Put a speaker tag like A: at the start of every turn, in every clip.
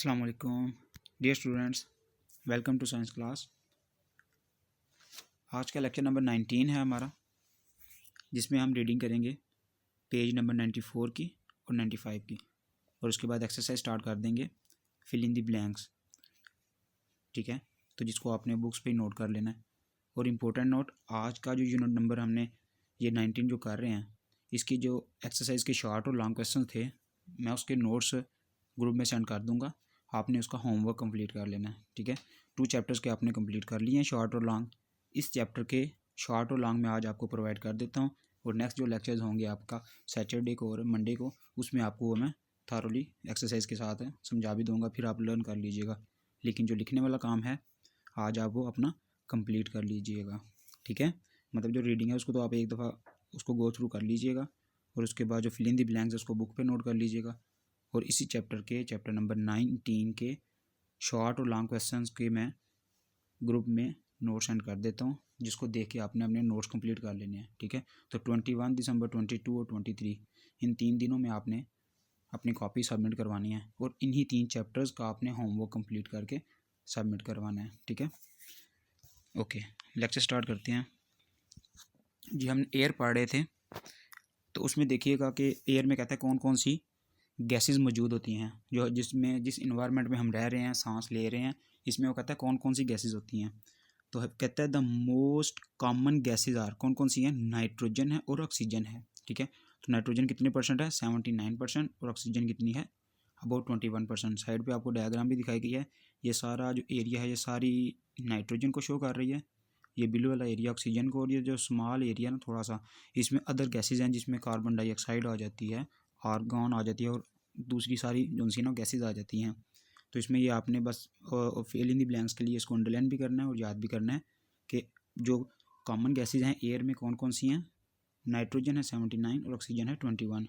A: अस्सलाम वालेकुम dear students, welcome to science class. आज का लेक्चर नंबर 19 है हमारा, जिसमें हम रीडिंग करेंगे पेज नंबर 94 की और 95 की, और उसके बाद एक्सरसाइज स्टार्ट कर देंगे फिल इन द ब्लैंक्स। ठीक है, तो जिसको आपने बुक्स पे नोट कर लेना है। और इम्पोर्टेंट नोट, आज का जो यूनिट नंबर हमने ये 19 जो कर रहे हैं, इसकी जो एक्सरसाइज के शॉर्ट और लॉन्ग क्वेश्चन थे, मैं उसके नोट्स ग्रुप में सेंड कर दूंगा। आपने उसका होमवर्क कंप्लीट कर लेना है। ठीक है, 2 चैप्टर्स के आपने कंप्लीट कर लिए हैं, शॉर्ट और लॉन्ग। इस चैप्टर के शॉर्ट और लॉन्ग मैं आज आपको प्रोवाइड कर देता हूँ, और नेक्स्ट जो लेक्चर्स होंगे आपका सैटरडे को और मंडे को, उसमें आपको वो मैं थारोली एक्सरसाइज के साथ समझा भी दूंगा, फिर आप लर्न कर लीजिएगा। लेकिन जो लिखने वाला काम है आज आप वो अपना कंप्लीट कर लीजिएगा। ठीक है, मतलब जो रीडिंग है उसको तो आप एक दफ़ा उसको गो थ्रू कर लीजिएगा, और उसके बाद जो फिल इन द ब्लैंक्स है उसको बुक पे नोट कर लीजिएगा। और इसी चैप्टर नंबर 19 के शॉर्ट और लॉन्ग क्वेश्चंस के मैं ग्रुप में नोट सेंड कर देता हूँ, जिसको देख के आपने अपने नोट्स कंप्लीट कर लेने हैं। ठीक है, तो 21 दिसंबर, 22 और 23 इन 3 दिनों में आपने अपनी कॉपी सबमिट करवानी है, और इन्हीं 3 चैप्टर्स का आपने होमवर्क कंप्लीट करके सबमिट करवाना है। ठीक है, ओके, लेक्चर स्टार्ट करते हैं जी। हम एयर पढ़ रहे थे, तो उसमें देखिएगा कि एयर में कहता है कौन कौन सी गैसेस मौजूद होती हैं, जो जिस इन्वायरमेंट में हम रह रहे हैं, सांस ले रहे हैं, इसमें वो कहता है कौन कौन सी गैसेस होती हैं। तो कहता है the most common gases are, कौन कौन सी हैं, नाइट्रोजन है और ऑक्सीजन है। ठीक है, तो नाइट्रोजन कितने परसेंट है, 79%, और ऑक्सीजन कितनी है, अबाउट 21%। साइड पे आपको डायग्राम भी दिखाई गई है। ये सारा जो एरिया है ये सारी नाइट्रोजन को शो कर रही है, ये ब्लू वाला एरिया ऑक्सीजन को, और ये जो स्मॉल एरिया ना थोड़ा सा, इसमें अदर गैसेज हैं, जिसमें कार्बन डाइऑक्साइड आ जाती है, आर्गन आ जाती है, और दूसरी सारी जो सी ना गैसेज आ जाती हैं। तो इसमें ये आपने बस फिल इन द ब्लैंक्स के लिए इसको अंडरलाइन भी करना है और याद भी करना है कि जो कॉमन गैसेज हैं एयर में कौन कौन सी हैं। नाइट्रोजन है 79 और ऑक्सीजन है 21।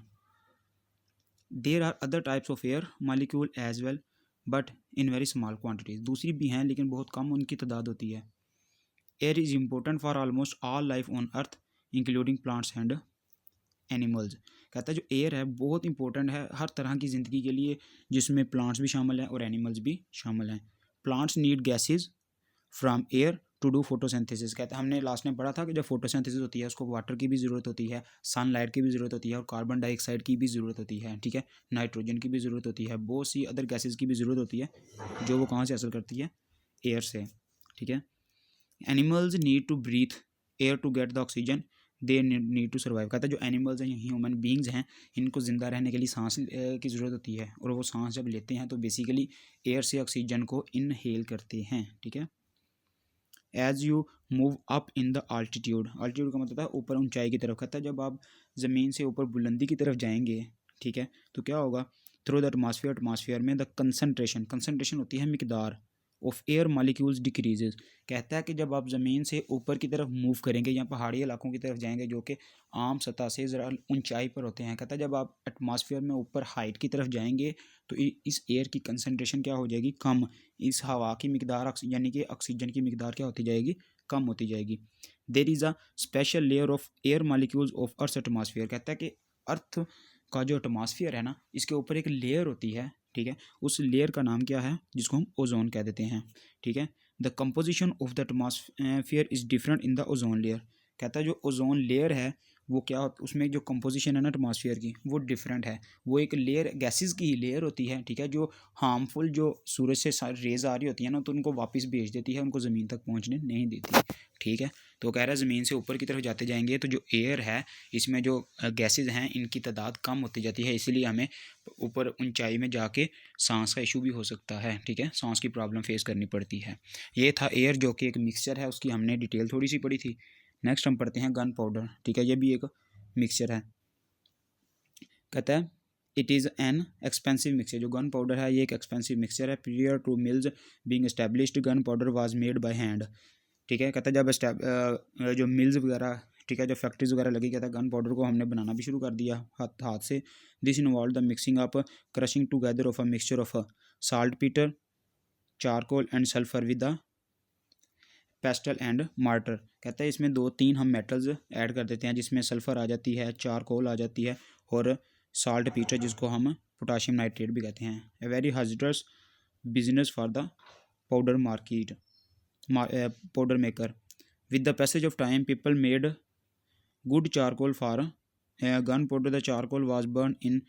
A: There are other types of air molecule as well, but in very small quantities. दूसरी भी हैं लेकिन बहुत कम उनकी तादाद होती है। Air is important for almost all life on earth including plants and animals. कहता है जो एयर है बहुत इंपॉर्टेंट है हर तरह की ज़िंदगी के लिए, जिसमें प्लांट्स भी शामिल हैं और एनिमल्स भी शामिल हैं। Plants need gases from air to do photosynthesis. कहते हैं हमने लास्ट में पढ़ा था कि जब फोटोसिंथेसिस होती है उसको वाटर की भी ज़रूरत होती है, सनलाइट की भी ज़रूरत होती है, और कार्बन डाइऑक्साइड की भी ज़रूरत होती है। ठीक है, नाइट्रोजन की भी ज़रूरत होती है, बहुत सी अदर गैसेज की भी ज़रूरत होती है, जो वो कहाँ से हासिल करती है, एयर से। ठीक है, animals need to breathe air to get the oxygen they need to survive. कहता है जो एनिमल्स हैं, ह्यूमन बींग्स हैं, इनको ज़िंदा रहने के लिए सांस की ज़रूरत होती है, और वो सांस जब लेते हैं तो बेसिकली एयर से ऑक्सीजन को इनहेल करते हैं। ठीक है, as you move up in the altitude, altitude का मतलब है ऊपर ऊंचाई की तरफ। कहता है जब आप ज़मीन से ऊपर बुलंदी की तरफ जाएंगे, ठीक है, तो क्या होगा, थ्रू द एटमॉस्फेयर, एटमॉस्फेयर में द कंसनट्रेशन होती है मिकदार ऑफ एयर मॉलिक्यूल्स डिक्रीजेज। कहता है कि जब आप ज़मीन से ऊपर की तरफ मूव करेंगे या पहाड़ी इलाकों की तरफ जाएंगे जो कि आम सतह से ज़रा ऊंचाई पर होते हैं, कहता है जब आप एटमॉस्फेयर में ऊपर हाइट की तरफ जाएंगे तो इस एयर की कंसनट्रेशन क्या हो जाएगी, कम। इस हवा की मिकदार यानी कि ऑक्सीजन की मिकदार क्या होती जाएगी, कम होती जाएगी। There is a special layer of air molecules of earth atmosphere. कहता है कि अर्थ का जो एटमॉस्फेयर है ना, इसके ऊपर एक लेयर होती है। ठीक है, उस लेयर का नाम क्या है, जिसको हम ओजोन कह देते हैं। ठीक है, the composition of the atmosphere is different in the ozone layer. कहता है जो ओजोन लेयर है वो क्या उसमें जो कंपोजिशन है ना एटमॉस्फेयर की, वो डिफरेंट है। वो एक लेयर गैसेस की ही लेयर होती है। ठीक है, जो हार्मफुल जो सूरज से रेज आ रही होती है ना, तो उनको वापस भेज देती है, उनको ज़मीन तक पहुंचने नहीं देती। ठीक है, तो कह रहा है ज़मीन से ऊपर की तरफ जाते जाएंगे तो जो एयर है इसमें जो गैसेज हैं इनकी तादाद कम होती जाती है, इसीलिए हमें ऊपर ऊंचाई में जाके सांस का इशू भी हो सकता है। ठीक है, सांस की प्रॉब्लम फेस करनी पड़ती है। ये था एयर, जो कि एक मिक्सचर है, उसकी हमने डिटेल थोड़ी सी पढ़ी थी। नेक्स्ट हम पढ़ते हैं गन पाउडर। ठीक है, ये भी एक मिक्सचर है। कहता है it is an expensive mixture. जो गन पाउडर है ये एक एक्सपेंसिव मिक्सचर है। Prior to mills being established gun powder was made by hand. ठीक है, कहता है जब जो मिल्स वगैरह, ठीक है, जो फैक्ट्रीज वगैरह लगी, कहता है गन पाउडर को हमने बनाना भी शुरू कर दिया हाथ से। This involve the mixing up crushing together of a mixture of salt Peter, charcoal and sulphur with the pastel and martyr. कहता है इसमें 2-3 हम मेटल्स ऐड कर देते हैं, जिसमें सल्फ़र आ जाती है, चारकोल आ जाती है, और साल्ट पीटर जिसको हम पोटाशियम नाइट्रेट भी कहते हैं। A very hazardous business for the powder market, powder maker. With the passage of time, people made good charcoal for gunpowder. The charcoal was burned in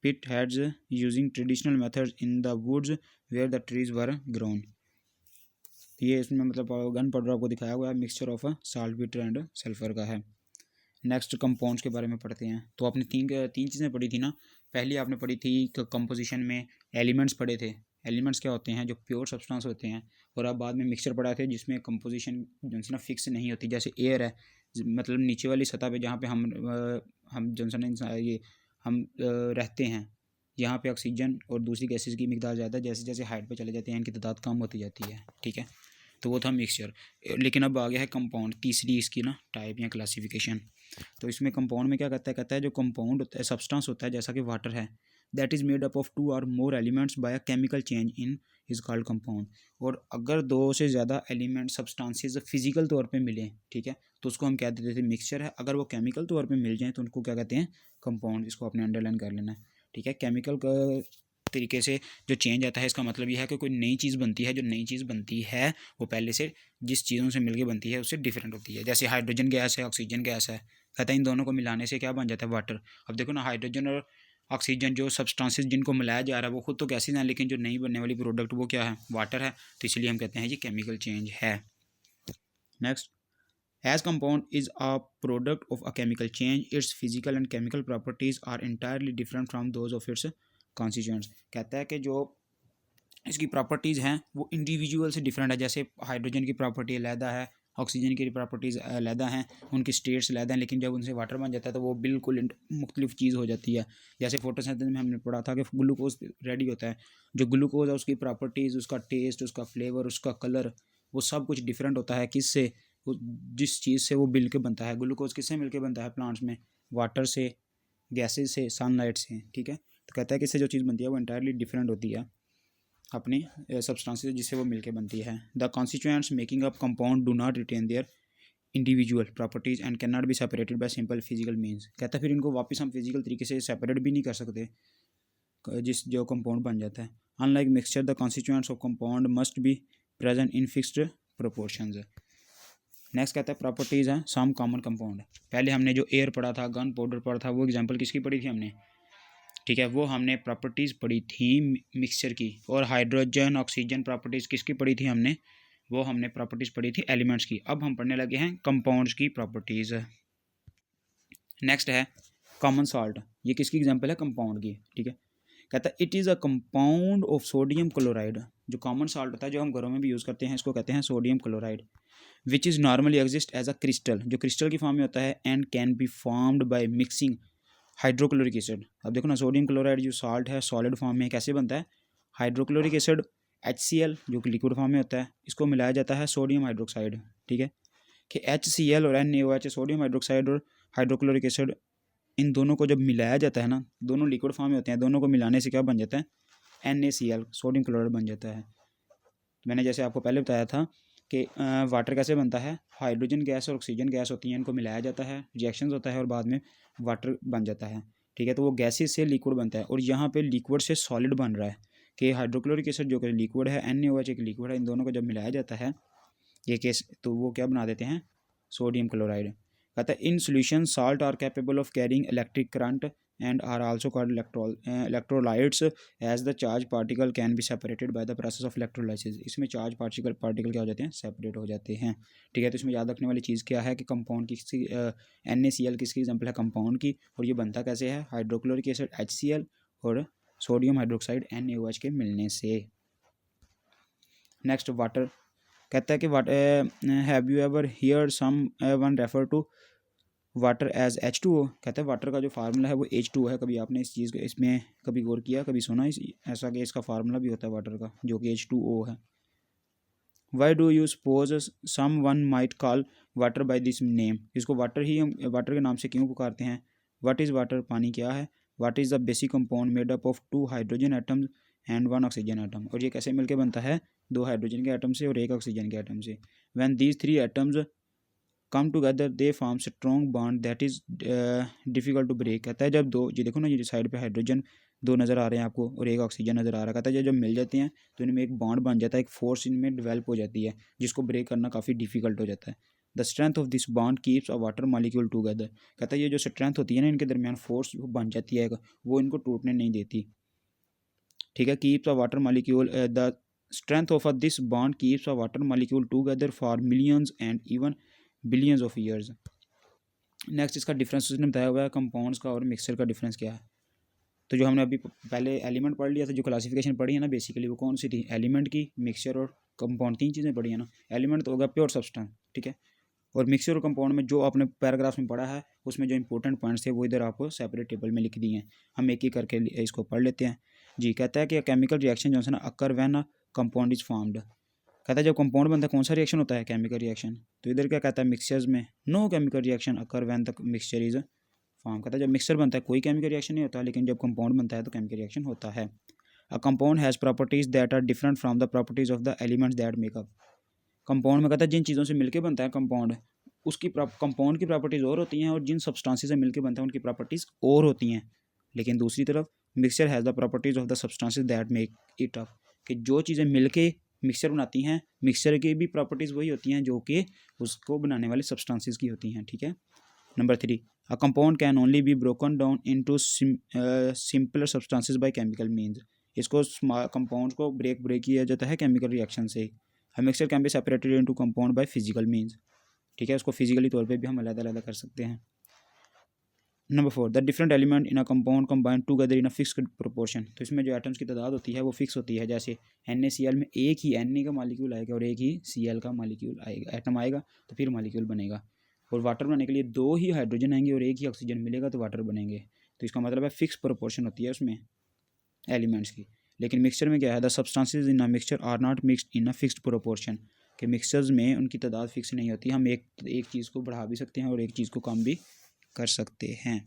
A: pit heads using traditional methods in the woods where the trees were grown. ये इसमें मतलब gun powder आपको दिखाया हुआ है, mixture of salt bitter and sulphur का है। Next compounds के बारे में पढ़ते हैं। तो आपने तीन चीज़ें पढ़ी थी ना। पहली आपने पढ़ी थी कंपोजिशन में एलिमेंट्स पढ़े थे। एलिमेंट्स क्या होते हैं? जो प्योर सब्सटेंस होते हैं। और अब बाद में मिक्सचर पढ़ा थे जिसमें कंपोजिशन जो ना फिक्स नहीं होती। जैसे एयर है, मतलब नीचे वाली सतह पे जहाँ पे हम जो ये हम रहते हैं, यहाँ पे ऑक्सीजन और दूसरी गैसेस की मिकदार ज़्यादा, जैसे जैसे हाइट पे चले जाते हैं इनकी तादाद कम होती जाती है। ठीक है, तो वो था मिक्सचर। लेकिन अब आ गया है कंपाउंड, तीसरी इसकी ना टाइप या क्लासिफिकेशन। तो इसमें कंपाउंड में क्या कहता है जो कंपाउंड होता है, सब्सटेंस होता है जैसा कि वाटर है, that is made up of 2 और more elements bye a chemical change in is called compound. और अगर 2 से ज़्यादा एलिमेंट सब्सटेंसेस फिजिकल तौर पे मिलें, ठीक है, तो उसको हम कह देते थे मिक्सचर है। अगर वो केमिकल तौर पे मिल जाएँ तो उनको क्या कहते हैं? कंपाउंड। इसको आपने अंडरलाइन कर लेना है। ठीक है, केमिकल का तरीके से जो चेंज आता है इसका मतलब यह है कि कोई नई चीज़ बनती है। जो नई चीज़ बनती है वो पहले से जिस चीज़ों से मिलके बनती है उससे डिफरेंट होती है। जैसे हाइड्रोजन गैस है, ऑक्सीजन गैस है, कहता है इन दोनों को मिलाने से क्या बन जाता है? वाटर। अब देखो ना, हाइड्रोजन और ऑक्सीजन जो सब्सटेंसेस जिनको मिलाया जा रहा है वो खुद तो गैसेज हैं, लेकिन जो नई बनने वाली प्रोडक्ट वो क्या है? वाटर है। तो इसलिए हम कहते हैं ये केमिकल चेंज है। Next, as compound is a product of a chemical change, its physical and chemical properties are entirely different from those of its constituents. कहता है कि जो इसकी प्रॉपर्टीज़ हैं वो इंडिविजुअल से डिफरेंट है। जैसे हाइड्रोजन की प्रॉपर्टी अलहदा है, ऑक्सीजन की प्रॉपर्टीज़ अलहदा हैं, उनकी स्टेट्स अलहदा हैं, लेकिन जब उनसे वाटर बन जाता है तो वो बिल्कुल मुख्तलिफ चीज़ हो जाती है। जैसे फोटोसिंथेसिस में हमने पढ़ा था कि ग्लूकोज रेडी होता है। जो ग्लूकोज है उसकी प्रॉपर्टीज़, उसका टेस्ट, उसका फ्लेवर, उसका कलर, वो सब कुछ डिफरेंट होता है। किससे? जिस चीज़ से वो मिल के बनता है। ग्लूकोज किससे मिल के बनता है प्लांट्स में? वाटर से, गैसेज से, सनलाइट से। ठीक है, तो कहता है कि इससे जो चीज़ बनती है वो इंटायरली डिफरेंट होती है अपनी सब्सटेंसेस जिससे वो मिलके बनती है। The constituents making up compound do not retain their individual properties and can not be separated by simple physical means. कहता है फिर इनको वापस हम फिजिकल तरीके से सेपरेट भी नहीं कर सकते जिस जो कंपाउंड बन जाता है। Unlike mixture the constituents of compound must be present in fixed proportions. Next कहता है प्रॉपर्टीज़ हैं सम कॉमन कंपाउंड। पहले हमने जो एयर पढ़ा था, गन पाउडर पढ़ा था, वो एग्जाम्पल किसकी पढ़ी थी हमने? ठीक है, वो हमने प्रॉपर्टीज़ पढ़ी थी मिक्सचर की। और हाइड्रोजन ऑक्सीजन प्रॉपर्टीज़ किसकी पढ़ी थी हमने? वो हमने प्रॉपर्टीज़ पढ़ी थी एलिमेंट्स की। अब हम पढ़ने लगे हैं कंपाउंड्स की प्रॉपर्टीज़। नेक्स्ट है कॉमन सॉल्ट। ये किसकी एग्जांपल है? कंपाउंड की। ठीक है, कहता है it is a compound of sodium chloride. जो कॉमन सॉल्ट होता है जो हम घरों में भी यूज़ करते हैं इसको कहते हैं sodium chloride. Which is normally exist as a crystal, जो क्रिस्टल की फॉर्म में होता है, and can be formed by mixing hydrochloric acid. अब देखो ना, सोडियम क्लोराइड जो साल्ट है सॉलिड फॉर्म में कैसे बनता है? हाइड्रोक्लोरिक एसिड HCl जो कि लिक्विड फॉर्म में होता है, इसको मिलाया जाता है सोडियम हाइड्रोक्साइड। ठीक है, कि HCl और NaOH सोडियम हाइड्रोक्साइड और हाइड्रोक्लोरिक एसिड, इन दोनों को जब मिलाया जाता है ना, दोनों लिक्विड फॉर्म में होते हैं, दोनों को मिलाने से क्या बन जाता है? NaCl सोडियम क्लोराइड बन जाता है। मैंने जैसे आपको पहले बताया था कि वाटर कैसे बनता है? हाइड्रोजन गैस और ऑक्सीजन गैस होती हैं, इनको मिलाया जाता है, रिएक्शंस होता है और बाद में वाटर बन जाता है। ठीक है, तो वो गैसेस से लिक्विड बनता है और यहाँ पे लिक्विड से सॉलिड बन रहा है कि हाइड्रोक्लोरिक एसिड जो कि लिक्विड है, NaOH एक लिक्विड है, इन दोनों को जब मिलाया जाता है ये केस, तो वो क्या बना देते हैं? Sodium chloride. कहता है in solution salt are capable of carrying electric current and are also called electrolytes as the charge particle can be separated by the process of electrolysis। इसमें चार्ज पार्टिकल क्या हो जाते हैं? सेपरेट हो जाते हैं। ठीक है, तो इसमें याद रखने वाली चीज़ क्या है कि कंपाउंड किसकी NaCl किसकी एग्जांपल है? कंपाउंड की। और ये बनता कैसे है? हाइड्रोक्लोरिक एसिड HCl और सोडियम हाइड्रोक्साइड NaOH के मिलने से। Next water. कहता है कि have you ever hear someone refer to water as H2O। कहता है वाटर का जो फार्मूला है वो H2O है। कभी आपने इस चीज़ इसमें कभी गौर किया, कभी सुना ऐसा कि इसका फार्मूला भी होता है वाटर का जो कि H2O है? Why do you suppose someone might call water by this name. इसको वाटर ही हम वाटर के नाम से क्यों पुकारते हैं? What is water? पानी क्या है? What is the basic compound made up of 2 hydrogen atoms and 1 oxygen atom. और ये कैसे मिलकर बनता है? 2 हाइड्रोजन के एटम से और 1 ऑक्सीजन के एटम से। When these 3 atoms come together they form strong bond that is difficult to break. कहता है जब दो, ये देखो ना, ये साइड पे हाइड्रोजन दो नज़र आ रहे हैं आपको और एक ऑक्सीजन नज़र आ रहा है। कहता है जब मिल जाते हैं तो इनमें एक बॉन्ड बन जाता है, एक फोर्स इनमें डेवलप हो जाती है जिसको ब्रेक करना काफ़ी डिफिकल्ट हो जाता है। The strength of this bond keeps a water molecule together. कहता है ये जो स्ट्रेंथ होती है ना इनके दरमियान, फोर्स बन जाती है वो इनको टूटने नहीं देती। ठीक है, keeps a water molecule, the strength of this bond keeps a water molecule together for millions and even billions of years. Next इसका डिफरेंस उसने बताया हुआ है कंपाउंड्स का और मिक्सचर का डिफरेंस क्या है। तो जो हमने अभी पहले एलिमेंट पढ़ लिया था, जो क्लासिफिकेशन पढ़ी है ना बेसिकली, वो कौन सी थी, एलिमेंट की, मिक्सचर और कंपाउंड, तीन चीज़ें पढ़ी है ना। एलिमेंट तो होगा प्योर सब्सटेंस, ठीक है, और मिक्सचर और कंपाउंड में जो आपने पैराग्राफ में पढ़ा है उसमें जो इंपॉर्टेंट पॉइंट्स थे वो इधर आपको सेपरेट टेबल में लिख दिए हैं। हम एक एक करके इसको पढ़ लेते हैं। जी, कहता है कि केमिकल रिएक्शन जो है ना occur when a compound is formed. कहता है जब कंपाउंड बनता है कौन सा रिएक्शन होता है, केमिकल रिएक्शन। तो इधर क्या कहता है, मिक्सचर्स में no chemical reaction occur when the mixture is form. कहता है जब मिक्सचर बनता है कोई केमिकल रिएक्शन नहीं होता, लेकिन जब कंपाउंड बनता है तो केमिकल रिएक्शन होता है। A compound has properties that are different from the properties of the elements that make up. Compound में कहता है जिन चीज़ों से मिलकर बनता है कंपाउंड, उसकी कंपाउंड की प्रॉपर्टीज़ और होती हैं और जिन सब्सटेंसेस से मिलकर बनता है उनकी प्रॉपर्टीज़ और होती हैं। लेकिन दूसरी तरफ mixture has the properties of the substances that make it up, कि जो चीज़ें मिलके मिक्सचर बनाती हैं, मिक्सचर की भी प्रॉपर्टीज़ वही होती हैं जो कि उसको बनाने वाले सब्सटेंसेस की होती हैं। ठीक है, number 3, a compound can only be broken down into simpler substances by chemical means. इसको कंपाउंड को ब्रेक किया जाता है केमिकल रिएक्शन से। A mixture can be separated into compound by physical means. ठीक है, उसको फिजिकली तौर पे भी हम अलग-अलग कर सकते हैं। Number 4, the different element in a compound combine together in a fixed proportion. तो इसमें जो एटम्स की तादाद होती है वो फिक्स होती है। जैसे NaCl में एक ही Na का मॉलिक्यूल आएगा और एक ही Cl का मॉलिक्यूल आएगा, एटम आएगा तो फिर मॉलिक्यूल बनेगा। और वाटर बनाने के लिए दो ही हाइड्रोजन आएंगे और एक ही ऑक्सीजन मिलेगा तो वाटर बनेंगे। तो इसका मतलब है फिक्स प्रोपोर्शन होती है उसमें एलिमेंट्स की। लेकिन मिक्सचर में क्या है, the substances in a mixture are not mixed in a fixed proportion, कि मिक्सचर्स में उनकी तादाद फिक्स नहीं होती। हम एक चीज़ को बढ़ा भी सकते हैं और एक चीज़ को कम भी कर सकते हैं।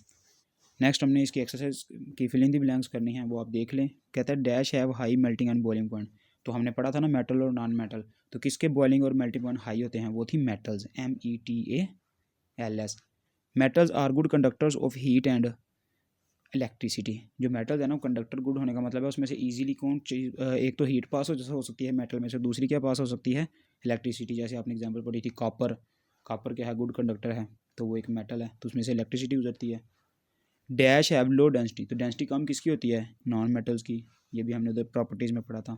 A: नेक्स्ट हमने इसकी एक्सरसाइज की फिल इन द ब्लैंक्स करनी है, वो आप देख लें। कहता है dash have high melting and boiling point. तो हमने पढ़ा था ना मेटल और नॉन मेटल, तो किसके बॉइलिंग और मेल्टिंग पॉइंट हाई होते हैं, वो थी metals, METALS। Metals are good conductors of heat and electricity. जो मेटल्स है ना, कंडक्टर गुड होने का मतलब है उसमें से ईजिली कौन चीज़, एक तो हीट पास हो सकती है मेटल में से, दूसरी क्या पास हो सकती है, इलेक्ट्रिसिटी। जैसे आपने एग्जांपल पढ़ी थी कॉपर, कॉपर क्या है, गुड कंडक्टर है, तो वो एक मेटल है, तो उसमें से इलेक्ट्रिसिटी गुजरती है। डैश हैव लो डेंसिटी, तो डेंसिटी कम किसकी होती है, नॉन मेटल्स की। ये भी हमने उधर प्रॉपर्टीज़ में पढ़ा था।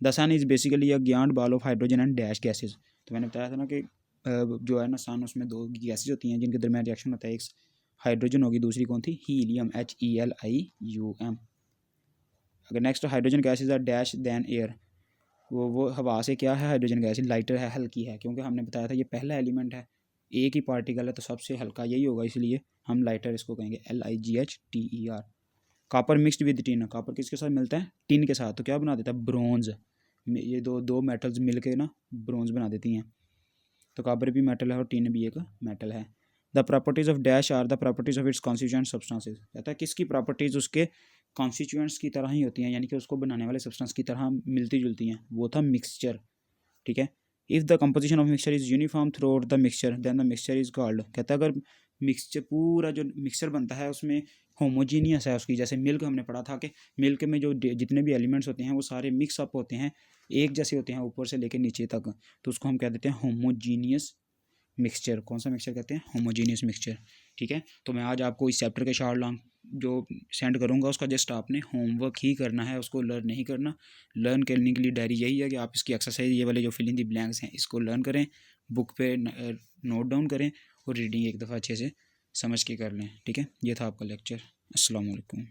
A: The sun is basically a gigantic ball of hydrogen and dash gases. तो मैंने बताया था ना कि जो है ना सन, उसमें दो गैसेज होती हैं जिनके दरमियान रिएक्शन होता है, एक हाइड्रोजन होगी, दूसरी कौन थी, हीलियम, HELIUM। अगर next hydrogen gases are dash than air, वो हवा से क्या है, हाइड्रोजन गैस लाइटर है, हल्की है, क्योंकि हमने बताया था ये पहला एलिमेंट है, एक ही पार्टिकल है तो सबसे हल्का यही होगा, इसलिए हम लाइटर इसको कहेंगे, LIGHTER। Copper mixed with tin, copper किसके साथ मिलता है, टिन के साथ, तो क्या बना देता है, ब्रोंज। ये दो मेटल्स मिल के ना ब्रोंज बना देती हैं। तो कॉपर भी मेटल है और टिन भी एक मेटल है। The properties of dash are the properties of its constituent substances. कहता है किसकी प्रॉपर्टीज उसके कॉन्स्टिट्यूएंट्स की तरह ही होती हैं, यानी कि उसको बनाने वाले सब्सटेंस की तरह मिलती जुलती हैं। वो था मिक्सचर। ठीक है, if the composition of mixture is uniform throughout the mixture then the mixture is called. कहता है अगर मिक्सचर पूरा जो मिक्सचर बनता है उसमें होमोजीनियस है उसकी, जैसे मिल्क हमने पढ़ा था कि मिल्क में जो जितने भी एलिमेंट्स होते हैं वो सारे मिक्स अप होते हैं, एक जैसे होते हैं ऊपर से लेकर नीचे तक, तो उसको हम कह देते हैं होमोजीनियस मिक्सचर। कौन सा मिक्सचर कहते हैं, होमोजीनियस मिक्सचर। ठीक है, तो मैं आज आपको इस चैप्टर के शॉर्ट लॉन्ग जो सेंड करूँगा उसका जस्ट आपने होमवर्क ही करना है, उसको लर्न नहीं करना। लर्न करने के लिए डायरी यही है कि आप इसकी एक्सरसाइज ये वाले जो फिल इन दी ब्लैंक्स हैं इसको लर्न करें, बुक पे नोट डाउन करें और रीडिंग एक दफ़ा अच्छे से समझ के कर लें। ठीक है, ये था आपका लेक्चर। अस्सलाम वालेकुम।